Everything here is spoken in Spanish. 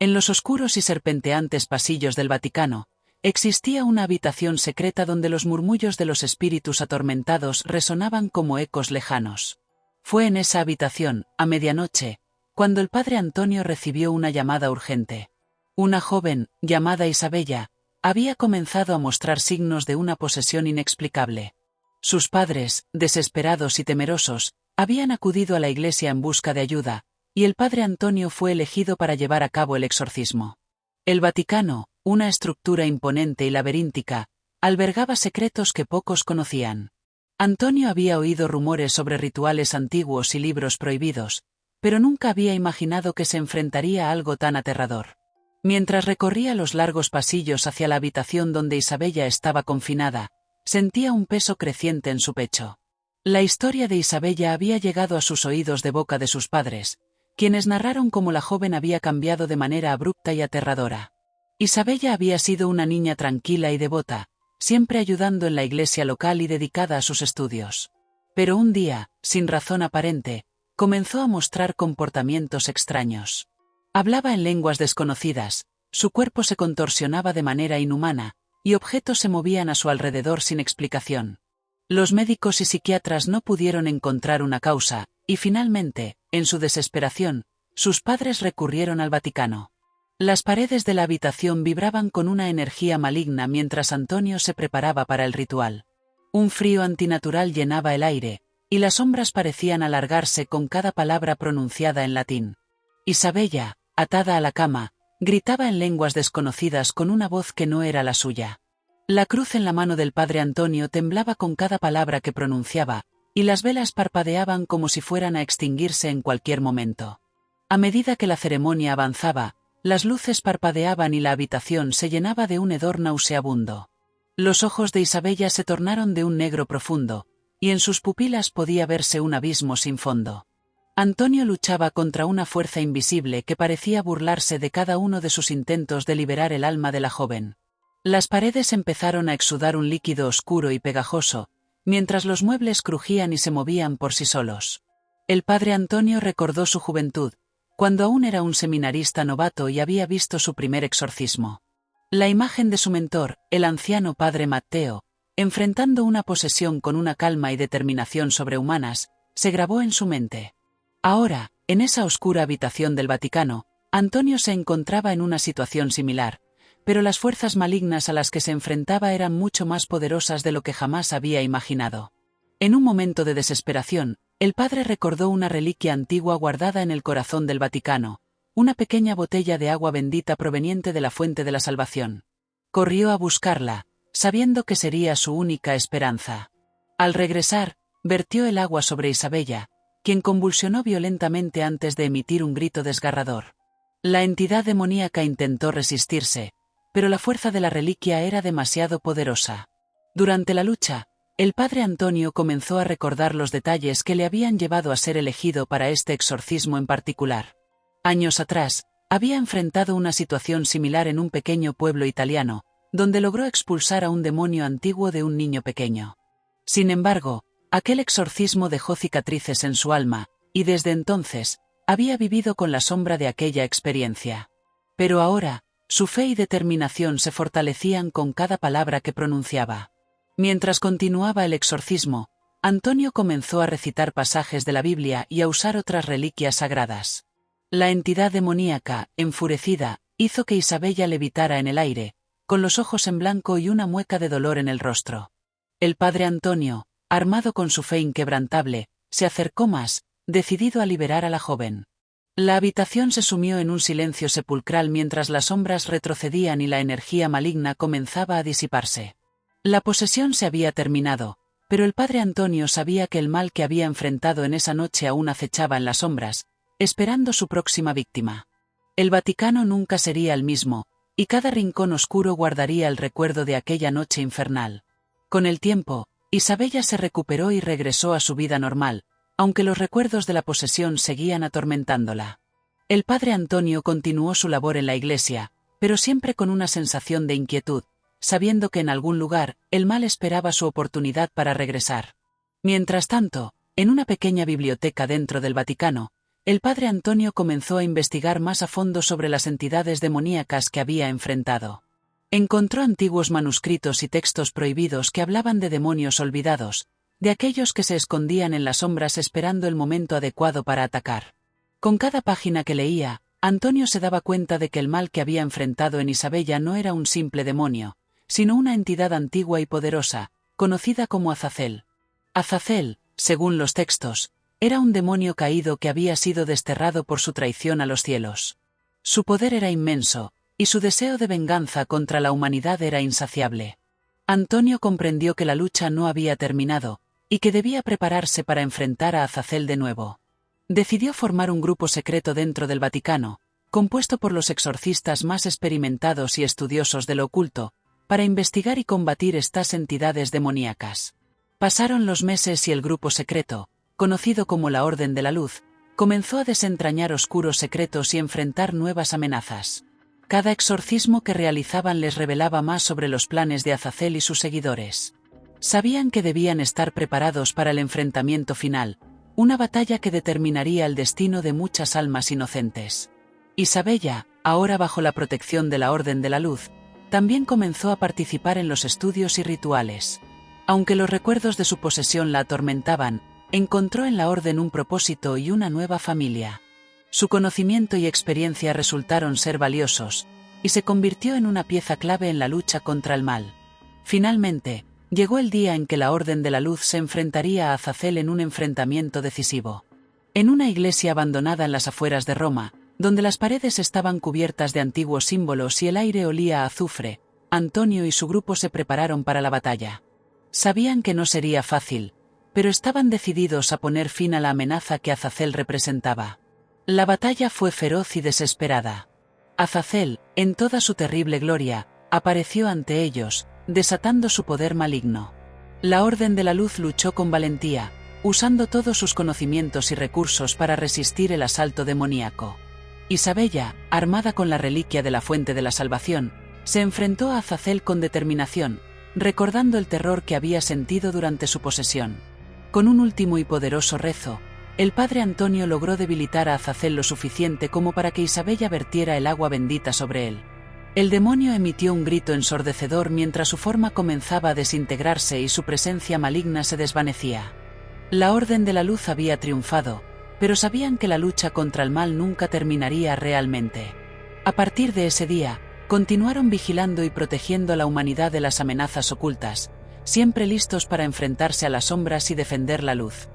En los oscuros y serpenteantes pasillos del Vaticano, existía una habitación secreta donde los murmullos de los espíritus atormentados resonaban como ecos lejanos. Fue en esa habitación, a medianoche, cuando el padre Antonio recibió una llamada urgente. Una joven, llamada Isabella, había comenzado a mostrar signos de una posesión inexplicable. Sus padres, desesperados y temerosos, habían acudido a la iglesia en busca de ayuda, y el padre Antonio fue elegido para llevar a cabo el exorcismo. El Vaticano, una estructura imponente y laberíntica, albergaba secretos que pocos conocían. Antonio había oído rumores sobre rituales antiguos y libros prohibidos, pero nunca había imaginado que se enfrentaría a algo tan aterrador. Mientras recorría los largos pasillos hacia la habitación donde Isabella estaba confinada, sentía un peso creciente en su pecho. La historia de Isabella había llegado a sus oídos de boca de sus padres, quienes narraron cómo la joven había cambiado de manera abrupta y aterradora. Isabella había sido una niña tranquila y devota, siempre ayudando en la iglesia local y dedicada a sus estudios. Pero un día, sin razón aparente, comenzó a mostrar comportamientos extraños. Hablaba en lenguas desconocidas, su cuerpo se contorsionaba de manera inhumana, y objetos se movían a su alrededor sin explicación. Los médicos y psiquiatras no pudieron encontrar una causa, y finalmente, en su desesperación, sus padres recurrieron al Vaticano. Las paredes de la habitación vibraban con una energía maligna mientras Antonio se preparaba para el ritual. Un frío antinatural llenaba el aire, y las sombras parecían alargarse con cada palabra pronunciada en latín. Isabella, atada a la cama, gritaba en lenguas desconocidas con una voz que no era la suya. La cruz en la mano del padre Antonio temblaba con cada palabra que pronunciaba, y las velas parpadeaban como si fueran a extinguirse en cualquier momento. A medida que la ceremonia avanzaba, las luces parpadeaban y la habitación se llenaba de un hedor nauseabundo. Los ojos de Isabella se tornaron de un negro profundo, y en sus pupilas podía verse un abismo sin fondo. Antonio luchaba contra una fuerza invisible que parecía burlarse de cada uno de sus intentos de liberar el alma de la joven. Las paredes empezaron a exudar un líquido oscuro y pegajoso, mientras los muebles crujían y se movían por sí solos. El padre Antonio recordó su juventud, cuando aún era un seminarista novato y había visto su primer exorcismo. La imagen de su mentor, el anciano padre Matteo, enfrentando una posesión con una calma y determinación sobrehumanas, se grabó en su mente. Ahora, en esa oscura habitación del Vaticano, Antonio se encontraba en una situación similar, pero las fuerzas malignas a las que se enfrentaba eran mucho más poderosas de lo que jamás había imaginado. En un momento de desesperación, el padre recordó una reliquia antigua guardada en el corazón del Vaticano, una pequeña botella de agua bendita proveniente de la fuente de la salvación. Corrió a buscarla, sabiendo que sería su única esperanza. Al regresar, vertió el agua sobre Isabella, quien convulsionó violentamente antes de emitir un grito desgarrador. La entidad demoníaca intentó resistirse, pero la fuerza de la reliquia era demasiado poderosa. Durante la lucha, el padre Antonio comenzó a recordar los detalles que le habían llevado a ser elegido para este exorcismo en particular. Años atrás, había enfrentado una situación similar en un pequeño pueblo italiano, donde logró expulsar a un demonio antiguo de un niño pequeño. Sin embargo, aquel exorcismo dejó cicatrices en su alma, y desde entonces, había vivido con la sombra de aquella experiencia. Pero ahora, su fe y determinación se fortalecían con cada palabra que pronunciaba. Mientras continuaba el exorcismo, Antonio comenzó a recitar pasajes de la Biblia y a usar otras reliquias sagradas. La entidad demoníaca, enfurecida, hizo que Isabella levitara en el aire, con los ojos en blanco y una mueca de dolor en el rostro. El padre Antonio, armado con su fe inquebrantable, se acercó más, decidido a liberar a la joven. La habitación se sumió en un silencio sepulcral mientras las sombras retrocedían y la energía maligna comenzaba a disiparse. La posesión se había terminado, pero el padre Antonio sabía que el mal que había enfrentado en esa noche aún acechaba en las sombras, esperando su próxima víctima. El Vaticano nunca sería el mismo, y cada rincón oscuro guardaría el recuerdo de aquella noche infernal. Con el tiempo, Isabella se recuperó y regresó a su vida normal, aunque los recuerdos de la posesión seguían atormentándola. El padre Antonio continuó su labor en la iglesia, pero siempre con una sensación de inquietud, sabiendo que en algún lugar, el mal esperaba su oportunidad para regresar. Mientras tanto, en una pequeña biblioteca dentro del Vaticano, el padre Antonio comenzó a investigar más a fondo sobre las entidades demoníacas que había enfrentado. Encontró antiguos manuscritos y textos prohibidos que hablaban de demonios olvidados, de aquellos que se escondían en las sombras esperando el momento adecuado para atacar. Con cada página que leía, Antonio se daba cuenta de que el mal que había enfrentado en Isabella no era un simple demonio, sino una entidad antigua y poderosa, conocida como Azazel. Azazel, según los textos, era un demonio caído que había sido desterrado por su traición a los cielos. Su poder era inmenso, y su deseo de venganza contra la humanidad era insaciable. Antonio comprendió que la lucha no había terminado, y que debía prepararse para enfrentar a Azazel de nuevo. Decidió formar un grupo secreto dentro del Vaticano, compuesto por los exorcistas más experimentados y estudiosos de lo oculto, para investigar y combatir estas entidades demoníacas. Pasaron los meses y el grupo secreto, conocido como la Orden de la Luz, comenzó a desentrañar oscuros secretos y enfrentar nuevas amenazas. Cada exorcismo que realizaban les revelaba más sobre los planes de Azazel y sus seguidores. Sabían que debían estar preparados para el enfrentamiento final, una batalla que determinaría el destino de muchas almas inocentes. Isabella, ahora bajo la protección de la Orden de la Luz, también comenzó a participar en los estudios y rituales. Aunque los recuerdos de su posesión la atormentaban, encontró en la Orden un propósito y una nueva familia. Su conocimiento y experiencia resultaron ser valiosos, y se convirtió en una pieza clave en la lucha contra el mal. Finalmente, llegó el día en que la Orden de la Luz se enfrentaría a Azazel en un enfrentamiento decisivo. En una iglesia abandonada en las afueras de Roma, donde las paredes estaban cubiertas de antiguos símbolos y el aire olía a azufre, Antonio y su grupo se prepararon para la batalla. Sabían que no sería fácil, pero estaban decididos a poner fin a la amenaza que Azazel representaba. La batalla fue feroz y desesperada. Azazel, en toda su terrible gloria, apareció ante ellos, desatando su poder maligno. La Orden de la Luz luchó con valentía, usando todos sus conocimientos y recursos para resistir el asalto demoníaco. Isabella, armada con la reliquia de la Fuente de la Salvación, se enfrentó a Azazel con determinación, recordando el terror que había sentido durante su posesión. Con un último y poderoso rezo, el padre Antonio logró debilitar a Azazel lo suficiente como para que Isabella vertiera el agua bendita sobre él. El demonio emitió un grito ensordecedor mientras su forma comenzaba a desintegrarse y su presencia maligna se desvanecía. La Orden de la Luz había triunfado, pero sabían que la lucha contra el mal nunca terminaría realmente. A partir de ese día, continuaron vigilando y protegiendo a la humanidad de las amenazas ocultas, siempre listos para enfrentarse a las sombras y defender la luz.